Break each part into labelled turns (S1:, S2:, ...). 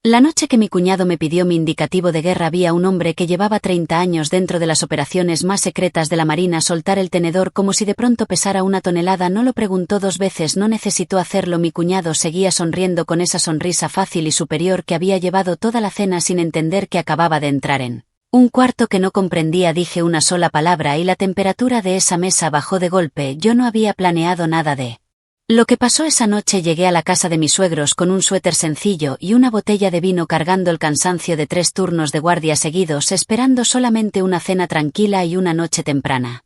S1: La noche que mi cuñado me pidió mi indicativo de guerra vi a un hombre que llevaba 30 años dentro de las operaciones más secretas de la Marina soltar el tenedor como si de pronto pesara 1 tonelada. No lo preguntó 2 veces, no necesitó hacerlo. Mi cuñado seguía sonriendo con esa sonrisa fácil y superior que había llevado toda la cena sin entender que acababa de entrar en un cuarto que no comprendía. Dije una sola palabra y la temperatura de esa mesa bajó de golpe. Yo no había planeado nada de lo que pasó esa noche. Llegué a la casa de mis suegros con un suéter sencillo y una botella de vino, cargando el cansancio de 3 turnos de guardia seguidos, esperando solamente una cena tranquila y una noche temprana.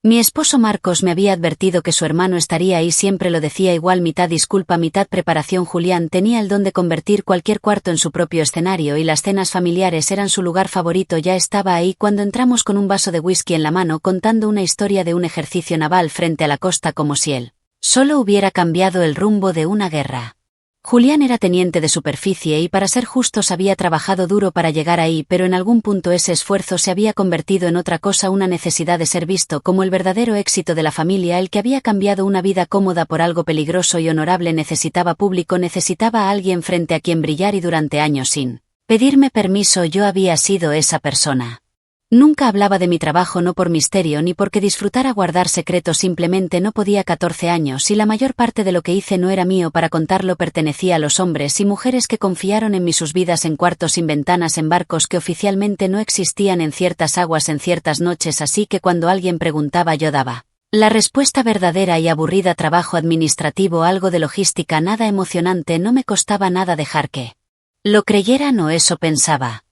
S1: Mi esposo Marcos me había advertido que su hermano estaría ahí, siempre lo decía igual, mitad disculpa, mitad preparación. Julián tenía el don de convertir cualquier cuarto en su propio escenario y las cenas familiares eran su lugar favorito. Ya estaba ahí cuando entramos con un vaso de whisky en la mano, contando una historia de un ejercicio naval frente a la costa, como si él solo hubiera cambiado el rumbo de una guerra. Julián era teniente de superficie y, para ser justos, había trabajado duro para llegar ahí, pero en algún punto ese esfuerzo se había convertido en otra cosa, una necesidad de ser visto como el verdadero éxito de la familia. El que había cambiado una vida cómoda por algo peligroso y honorable necesitaba público, necesitaba a alguien frente a quien brillar, y durante años, sin pedirme permiso, yo había sido esa persona. Nunca hablaba de mi trabajo, no por misterio ni porque disfrutara guardar secretos, simplemente no podía. 14 años y la mayor parte de lo que hice no era mío para contarlo, pertenecía a los hombres y mujeres que confiaron en mí sus vidas, en cuartos sin ventanas, en barcos que oficialmente no existían, en ciertas aguas, en ciertas noches. Así que cuando alguien preguntaba, yo daba la respuesta verdadera y aburrida: trabajo administrativo, algo de logística, nada emocionante. No me costaba nada dejar que lo creyeran, o eso pensaba.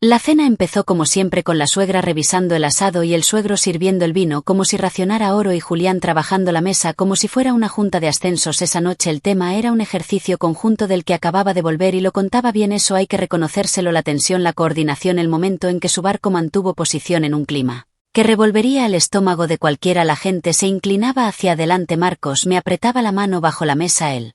S1: La cena empezó como siempre, con la suegra revisando el asado y el suegro sirviendo el vino como si racionara oro, y Julián trabajando la mesa como si fuera una junta de ascensos. Esa noche el tema era un ejercicio conjunto del que acababa de volver y lo contaba bien, eso hay que reconocérselo: la tensión, la coordinación, el momento en que su barco mantuvo posición en un clima que revolvería el estómago de cualquiera. La gente se inclinaba hacia adelante. Marcos me apretaba la mano bajo la mesa, el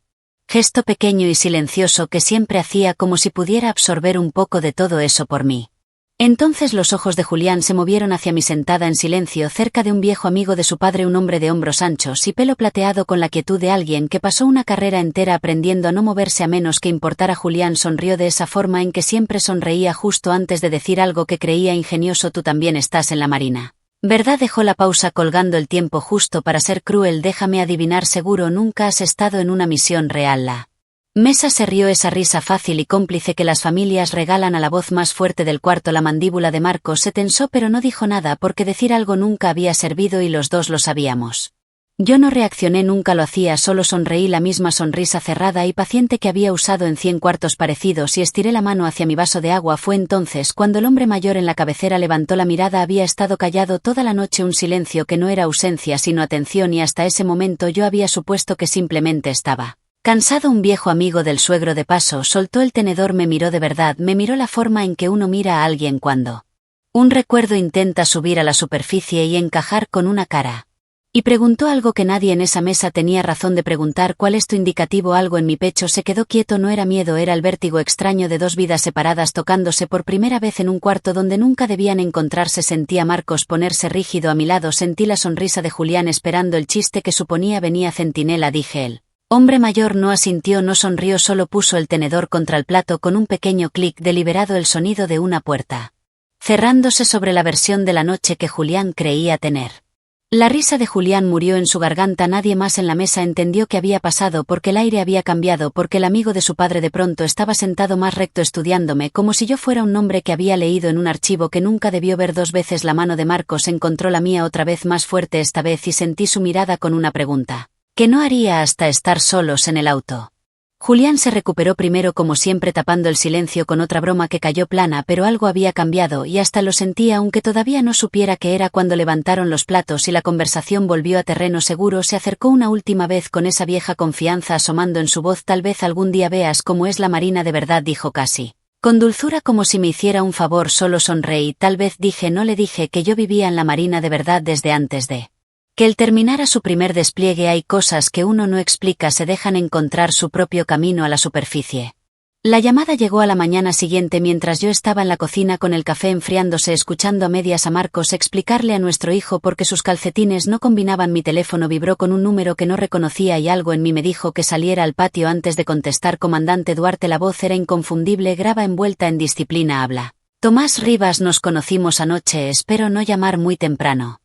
S1: gesto pequeño y silencioso que siempre hacía, como si pudiera absorber un poco de todo eso por mí. Entonces los ojos de Julián se movieron hacia mí, sentada en silencio cerca de un viejo amigo de su padre, un hombre de hombros anchos y pelo plateado, con la quietud de alguien que pasó una carrera entera aprendiendo a no moverse a menos que importara. Julián sonrió de esa forma en que siempre sonreía justo antes de decir algo que creía ingenioso: tú también estás en la Marina, ¿verdad? Dejó la pausa, colgando el tiempo justo para ser cruel. Déjame adivinar, seguro nunca has estado en una misión real. La mesa se rió, esa risa fácil y cómplice que las familias regalan a la voz más fuerte del cuarto. La mandíbula de Marcos se tensó, pero no dijo nada, porque decir algo nunca había servido y los dos lo sabíamos. Yo no reaccioné, nunca lo hacía, solo sonreí, la misma sonrisa cerrada y paciente que había usado en 100 cuartos parecidos, y estiré la mano hacia mi vaso de agua. Fue entonces cuando el hombre mayor en la cabecera levantó la mirada. Había estado callado toda la noche, un silencio que no era ausencia sino atención, y hasta ese momento yo había supuesto que simplemente estaba cansado. Un viejo amigo del suegro de paso soltó el tenedor, me miró de verdad, me miró la forma en que uno mira a alguien cuando un recuerdo intenta subir a la superficie y encajar con una cara. Y preguntó algo que nadie en esa mesa tenía razón de preguntar: ¿cuál es tu indicativo? Algo en mi pecho se quedó quieto. No era miedo, era el vértigo extraño de 2 vidas separadas tocándose por primera vez en un cuarto donde nunca debían encontrarse. Sentí a Marcos ponerse rígido a mi lado, sentí la sonrisa de Julián esperando el chiste que suponía venía. Centinela, dije. El hombre mayor no asintió, no sonrió, solo puso el tenedor contra el plato con un pequeño clic deliberado, el sonido de una puerta cerrándose sobre la versión de la noche que Julián creía tener. La risa de Julián murió en su garganta. Nadie más en la mesa entendió qué había pasado, porque el aire había cambiado, porque el amigo de su padre de pronto estaba sentado más recto estudiándome, como si yo fuera un nombre que había leído en un archivo que nunca debió ver 2 veces. La mano de Marcos encontró la mía otra vez, más fuerte esta vez, y sentí su mirada con una pregunta que no haría hasta estar solos en el auto. Julián se recuperó primero, como siempre, tapando el silencio con otra broma que cayó plana, pero algo había cambiado y hasta lo sentía, aunque todavía no supiera qué era. Cuando levantaron los platos y la conversación volvió a terreno seguro, se acercó una última vez con esa vieja confianza asomando en su voz: tal vez algún día veas cómo es la Marina de verdad, dijo casi con dulzura, como si me hiciera un favor. Solo sonreí. Tal vez, dije. No le dije que yo vivía en la Marina de verdad desde antes de que él terminara su primer despliegue. Hay cosas que uno no explica, se dejan encontrar su propio camino a la superficie. La llamada llegó a la mañana siguiente mientras yo estaba en la cocina con el café enfriándose escuchando a medias a Marcos explicarle a nuestro hijo por qué sus calcetines no combinaban. Mi teléfono vibró con un número que no reconocía y algo en mí me dijo que saliera al patio antes de contestar. Comandante Duarte, la voz era inconfundible, graba envuelta en disciplina, habla. Tomás Rivas, nos conocimos anoche, espero no llamar muy temprano.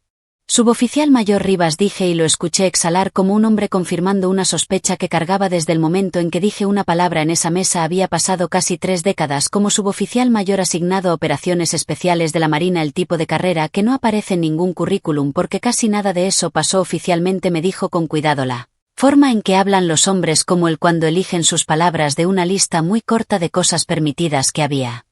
S1: Suboficial mayor Rivas, dije y lo escuché exhalar como un hombre confirmando una sospecha que cargaba desde el momento en que dije una palabra en esa mesa. Había pasado casi 3 décadas como suboficial mayor asignado a operaciones especiales de la Marina, el tipo de carrera que no aparece en ningún currículum porque casi nada de eso pasó oficialmente. Me dijo con cuidado la forma en que hablan los hombres como él cuando eligen sus palabras de una lista muy corta de cosas permitidas que había.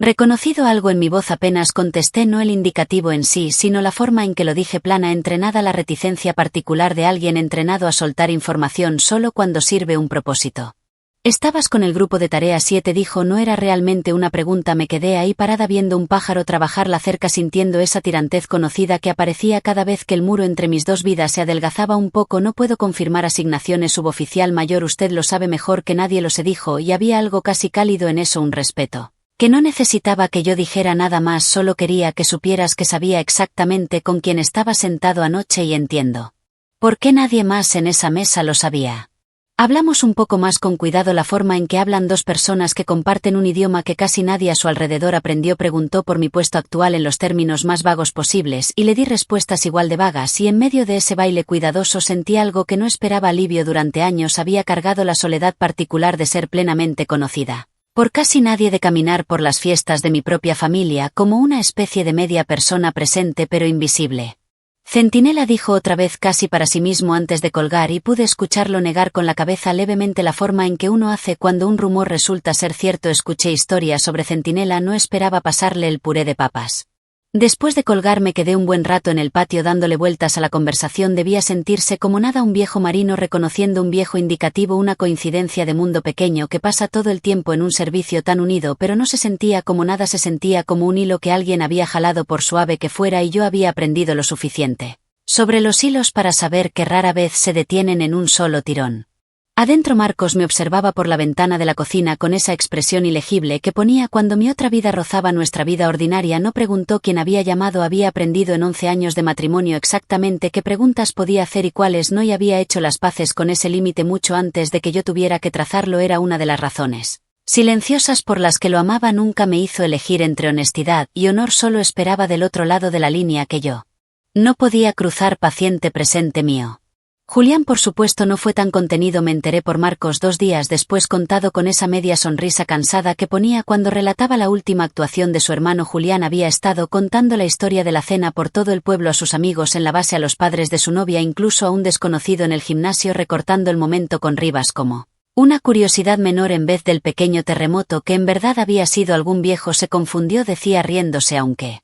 S1: Reconocido algo en mi voz apenas contesté, no el indicativo en sí, sino la forma en que lo dije, plana, entrenada, la reticencia particular de alguien entrenado a soltar información solo cuando sirve un propósito. ¿Estabas con el grupo de tarea 7? Dijo. No era realmente una pregunta. Me quedé ahí parada viendo un pájaro trabajar la cerca, sintiendo esa tirantez conocida que aparecía cada vez que el muro entre mis dos vidas se adelgazaba un poco. No puedo confirmar asignaciones, suboficial mayor, usted lo sabe mejor que nadie, lo se dijo, y había algo casi cálido en eso, un respeto que no necesitaba que yo dijera nada más, solo quería que supieras que sabía exactamente con quién estaba sentado anoche y entiendo por qué nadie más en esa mesa lo sabía. Hablamos un poco más con cuidado, la forma en que hablan dos personas que comparten un idioma que casi nadie a su alrededor aprendió. Preguntó por mi puesto actual en los términos más vagos posibles y le di respuestas igual de vagas, y en medio de ese baile cuidadoso sentí algo que no esperaba, alivio. Durante años había cargado la soledad particular de ser plenamente conocida por casi nadie, de caminar por las fiestas de mi propia familia como una especie de media persona presente pero invisible. Centinela, dijo otra vez casi para sí mismo antes de colgar, y pude escucharlo negar con la cabeza levemente, la forma en que uno hace cuando un rumor resulta ser cierto. Escuché historias sobre Centinela, no esperaba pasarle el puré de papas. Después de colgar me quedé un buen rato en el patio dándole vueltas a la conversación. Debía sentirse como nada un viejo marino reconociendo un viejo indicativo, una coincidencia de mundo pequeño que pasa todo el tiempo en un servicio tan unido, pero no se sentía como nada, se sentía como un hilo que alguien había jalado por suave que fuera, y yo había aprendido lo suficiente sobre los hilos para saber que rara vez se detienen en un solo tirón. Adentro Marcos me observaba por la ventana de la cocina con esa expresión ilegible que ponía cuando mi otra vida rozaba nuestra vida ordinaria. No preguntó quién había llamado. Había aprendido en 11 años de matrimonio exactamente qué preguntas podía hacer y cuáles no, y había hecho las paces con ese límite mucho antes de que yo tuviera que trazarlo. Era una de las razones silenciosas por las que lo amaba. Nunca me hizo elegir entre honestidad y honor, solo esperaba del otro lado de la línea que yo no podía cruzar, paciente, presente mío. Julián, por supuesto, no fue tan contenido. Me enteré por Marcos 2 días después, contado con esa media sonrisa cansada que ponía cuando relataba la última actuación de su hermano. Julián había estado contando la historia de la cena por todo el pueblo, a sus amigos en la base, a los padres de su novia, incluso a un desconocido en el gimnasio, recortando el momento con Rivas como una curiosidad menor en vez del pequeño terremoto que en verdad había sido algún viejo. Se confundió, decía riéndose, aunque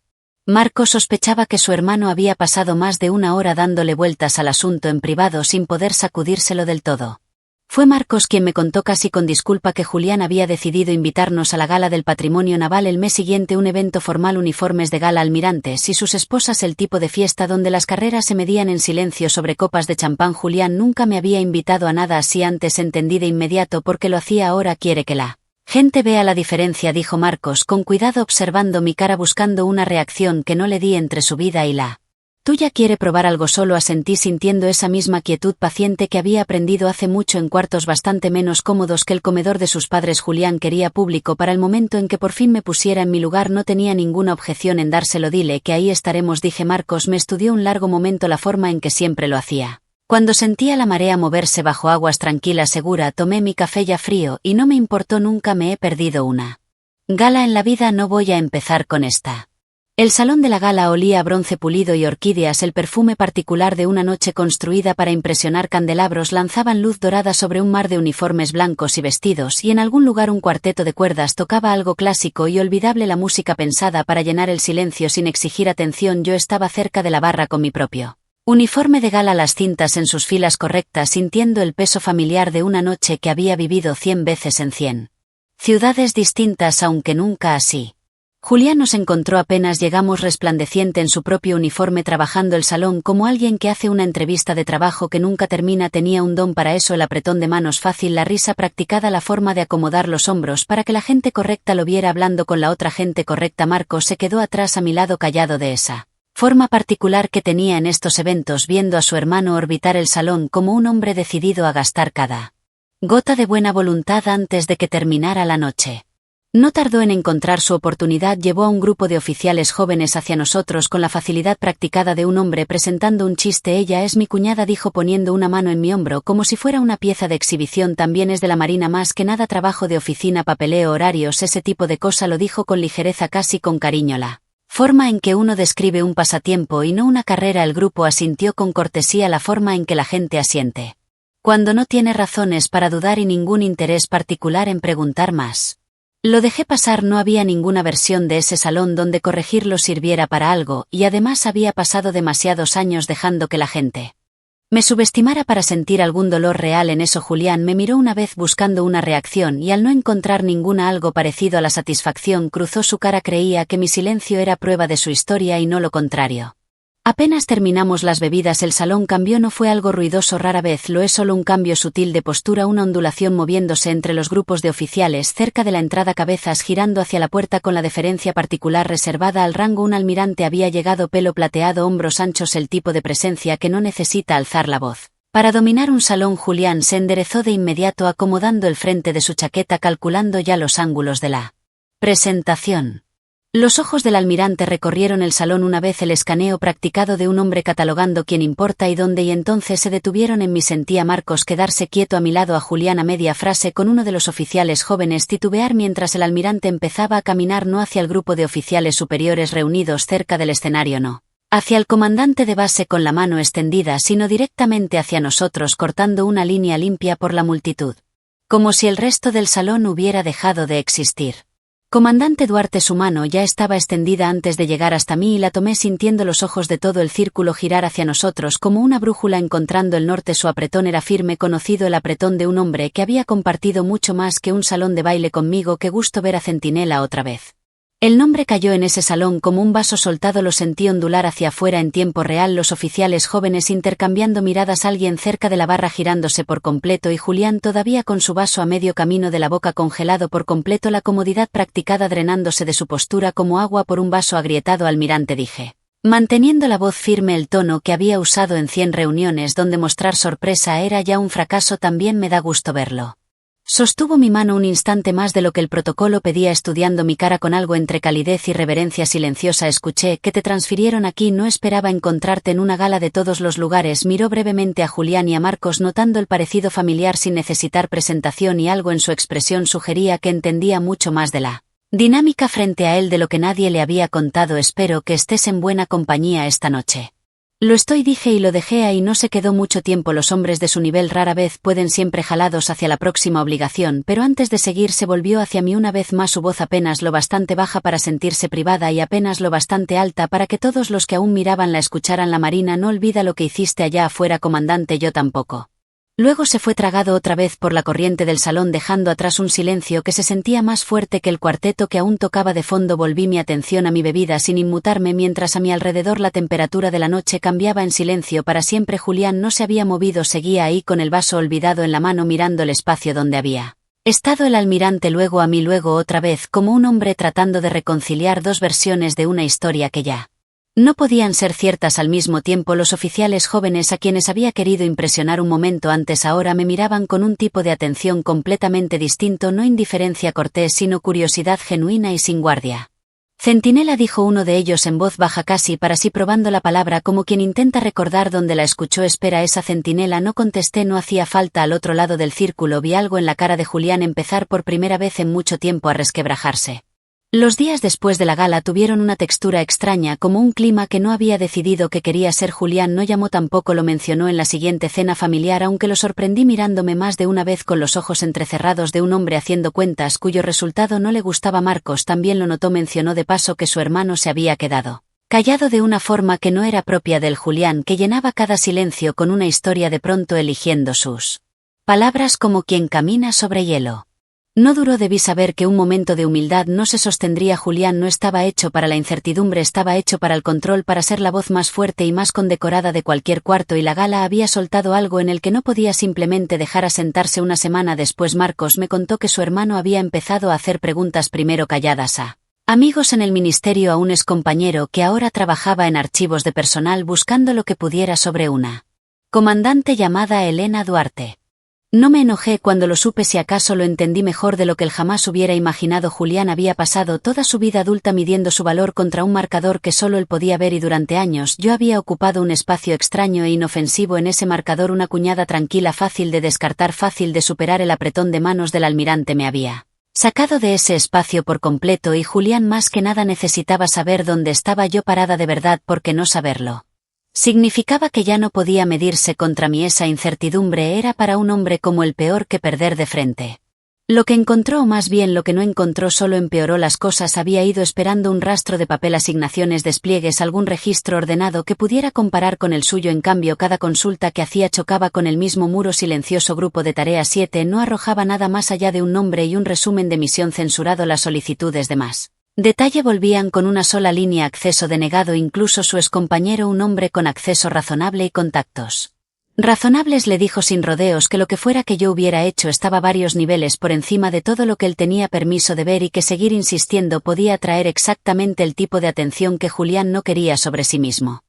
S1: Marcos sospechaba que su hermano había pasado más de 1 hora dándole vueltas al asunto en privado sin poder sacudírselo del todo. Fue Marcos quien me contó casi con disculpa que Julián había decidido invitarnos a la gala del patrimonio naval el mes siguiente, un evento formal, uniformes de gala, almirantes y sus esposas, el tipo de fiesta donde las carreras se medían en silencio sobre copas de champán. Julián nunca me había invitado a nada así antes, entendí de inmediato por qué lo hacía. Ahora quiere que la gente vea la diferencia, dijo Marcos con cuidado, observando mi cara buscando una reacción que no le di entre su vida y la tuya. Quiere probar algo, solo asentí sintiendo esa misma quietud paciente que había aprendido hace mucho en cuartos bastante menos cómodos que el comedor de sus padres. Julián quería público para el momento en que por fin me pusiera en mi lugar. No tenía ninguna objeción en dárselo. Dile que ahí estaremos, dije. Marcos me estudió un largo momento, la forma en que siempre lo hacía cuando sentía la marea moverse bajo aguas. Tranquila, segura. Tomé mi café ya frío y no me importó. Nunca me he perdido una gala en la vida, no voy a empezar con esta. El salón de la gala olía a bronce pulido y orquídeas, el perfume particular de una noche construida para impresionar. Candelabros lanzaban luz dorada sobre un mar de uniformes blancos y vestidos, y en algún lugar un cuarteto de cuerdas tocaba algo clásico y olvidable, la música pensada para llenar el silencio sin exigir atención. Yo estaba cerca de la barra con mi propio uniforme de gala, las cintas en sus filas correctas, sintiendo el peso familiar de una noche que había vivido 100 veces en 100 ciudades distintas, aunque nunca así. Julián nos encontró apenas llegamos resplandeciente en su propio uniforme trabajando el salón como alguien que hace una entrevista de trabajo que nunca termina. Tenía un don para eso, el apretón de manos fácil, la risa practicada, la forma de acomodar los hombros para que la gente correcta lo viera hablando con la otra gente correcta. Marcos se quedó atrás a mi lado callado de esa forma particular que tenía en estos eventos, viendo a su hermano orbitar el salón como un hombre decidido a gastar cada gota de buena voluntad antes de que terminara la noche. No tardó en encontrar su oportunidad, llevó a un grupo de oficiales jóvenes hacia nosotros con la facilidad practicada de un hombre presentando un chiste. Ella es mi cuñada, dijo poniendo una mano en mi hombro como si fuera una pieza de exhibición. También es de la Marina, más que nada trabajo de oficina, papeleo, horarios, ese tipo de cosa. Lo dijo con ligereza, casi con cariño, la forma en que uno describe un pasatiempo y no una carrera. El grupo asintió con cortesía, la forma en que la gente asiente cuando no tiene razones para dudar y ningún interés particular en preguntar más. Lo dejé pasar, no había ninguna versión de ese salón donde corregirlo sirviera para algo, y además había pasado demasiados años dejando que la gente me subestimara para sentir algún dolor real en eso. Julián me miró una vez buscando una reacción y al no encontrar ninguna, algo parecido a la satisfacción, cruzó su cara. Creía que mi silencio era prueba de su historia y no lo contrario. Apenas terminamos las bebidas el salón cambió, no fue algo ruidoso, rara vez lo es, solo un cambio sutil de postura, una ondulación moviéndose entre los grupos de oficiales cerca de la entrada, cabezas girando hacia la puerta con la deferencia particular reservada al rango. Un almirante había llegado, pelo plateado, hombros anchos, el tipo de presencia que no necesita alzar la voz para dominar un salón. Julián se enderezó de inmediato acomodando el frente de su chaqueta, calculando ya los ángulos de la presentación. Los ojos del almirante recorrieron el salón una vez, el escaneo practicado de un hombre catalogando quién importa y dónde, y entonces se detuvieron en mí. Sentí a Marcos quedarse quieto a mi lado, a Julián a media frase con uno de los oficiales jóvenes titubear mientras el almirante empezaba a caminar no hacia el grupo de oficiales superiores reunidos cerca del escenario, no hacia el comandante de base con la mano extendida, sino directamente hacia nosotros, cortando una línea limpia por la multitud, como si el resto del salón hubiera dejado de existir. Comandante Duarte, su mano ya estaba extendida antes de llegar hasta mí y la tomé sintiendo los ojos de todo el círculo girar hacia nosotros como una brújula encontrando el norte. Su apretón era firme, conocido, el apretón de un hombre que había compartido mucho más que un salón de baile conmigo. Qué gusto ver a Centinela otra vez. El nombre cayó en ese salón como un vaso soltado, lo sentí ondular hacia afuera en tiempo real, los oficiales jóvenes intercambiando miradas, alguien cerca de la barra girándose por completo y Julián todavía con su vaso a medio camino de la boca, congelado por completo, la comodidad practicada drenándose de su postura como agua por un vaso agrietado. Almirante, dije, manteniendo la voz firme, el tono que había usado en 100 reuniones donde mostrar sorpresa era ya un fracaso. También me da gusto verlo. Sostuvo mi mano un instante más de lo que el protocolo pedía, estudiando mi cara con algo entre calidez y reverencia silenciosa. Escuché que te transfirieron aquí, no esperaba encontrarte en una gala de todos los lugares. Miró brevemente a Julián y a Marcos notando el parecido familiar sin necesitar presentación, y algo en su expresión sugería que entendía mucho más de la dinámica frente a él de lo que nadie le había contado. Espero que estés en buena compañía esta noche. Lo estoy, dije y lo dejé ahí. No se quedó mucho tiempo. Los hombres de su nivel rara vez pueden, siempre jalados hacia la próxima obligación, pero antes de seguir se volvió hacia mí una vez más, su voz apenas lo bastante baja para sentirse privada y apenas lo bastante alta para que todos los que aún miraban la escucharan. La Marina no olvida lo que hiciste allá afuera, comandante. Yo tampoco. Luego se fue tragado otra vez por la corriente del salón, dejando atrás un silencio que se sentía más fuerte que el cuarteto que aún tocaba de fondo. Volví mi atención a mi bebida sin inmutarme, mientras a mi alrededor la temperatura de la noche cambiaba en silencio para siempre. Julián no se había movido, seguía ahí con el vaso olvidado en la mano, mirando el espacio donde había estado el almirante, luego a mí, luego otra vez, como un hombre tratando de reconciliar dos versiones de una historia que ya no podían ser ciertas al mismo tiempo. Los oficiales jóvenes a quienes había querido impresionar un momento antes ahora me miraban con un tipo de atención completamente distinto, no indiferencia cortés, sino curiosidad genuina y sin guardia. Centinela, dijo uno de ellos en voz baja, casi para sí probando la palabra como quien intenta recordar dónde la escuchó. Espera, esa Centinela. No contesté, no hacía falta. Al otro lado del círculo vi algo en la cara de Julián empezar por primera vez en mucho tiempo a resquebrajarse. Los días después de la gala tuvieron una textura extraña, como un clima que no había decidido que quería ser. Julián no llamó, tampoco lo mencionó en la siguiente cena familiar, aunque lo sorprendí mirándome más de una vez con los ojos entrecerrados de un hombre haciendo cuentas cuyo resultado no le gustaba. Marcos también lo notó, mencionó de paso que su hermano se había quedado callado de una forma que no era propia del Julián, que llenaba cada silencio con una historia, de pronto eligiendo sus palabras como quien camina sobre hielo. No duró. Debí saber que un momento de humildad no se sostendría. Julián no estaba hecho para la incertidumbre, estaba hecho para el control, para ser la voz más fuerte y más condecorada de cualquier cuarto, y la gala había soltado algo en el que no podía simplemente dejar asentarse. Una semana después Marcos me contó que su hermano había empezado a hacer preguntas, primero calladas a amigos en el ministerio, a un excompañero que ahora trabajaba en archivos de personal buscando lo que pudiera sobre una comandante llamada Elena Duarte. No me enojé cuando lo supe, si acaso lo entendí mejor de lo que él jamás hubiera imaginado. Julián había pasado toda su vida adulta midiendo su valor contra un marcador que solo él podía ver, y durante años yo había ocupado un espacio extraño e inofensivo en ese marcador, una cuñada tranquila, fácil de descartar, fácil de superar. El apretón de manos del almirante me había sacado de ese espacio por completo, y Julián más que nada necesitaba saber dónde estaba yo parada de verdad, porque no saberlo significaba que ya no podía medirse contra mí. Esa incertidumbre era para un hombre como él peor que perder de frente. Lo que encontró, o más bien lo que no encontró, solo empeoró las cosas. Había ido esperando un rastro de papel, asignaciones, despliegues, algún registro ordenado que pudiera comparar con el suyo. En cambio, cada consulta que hacía chocaba con el mismo muro silencioso. Grupo de tareas 7 no arrojaba nada más allá de un nombre y un resumen de misión censurado. Las solicitudes de más detalle volvían con una sola línea: acceso denegado. Incluso su excompañero, un hombre con acceso razonable y contactos razonables, le dijo sin rodeos que lo que fuera que yo hubiera hecho estaba varios niveles por encima de todo lo que él tenía permiso de ver, y que seguir insistiendo podía atraer exactamente el tipo de atención que Julián no quería sobre sí mismo.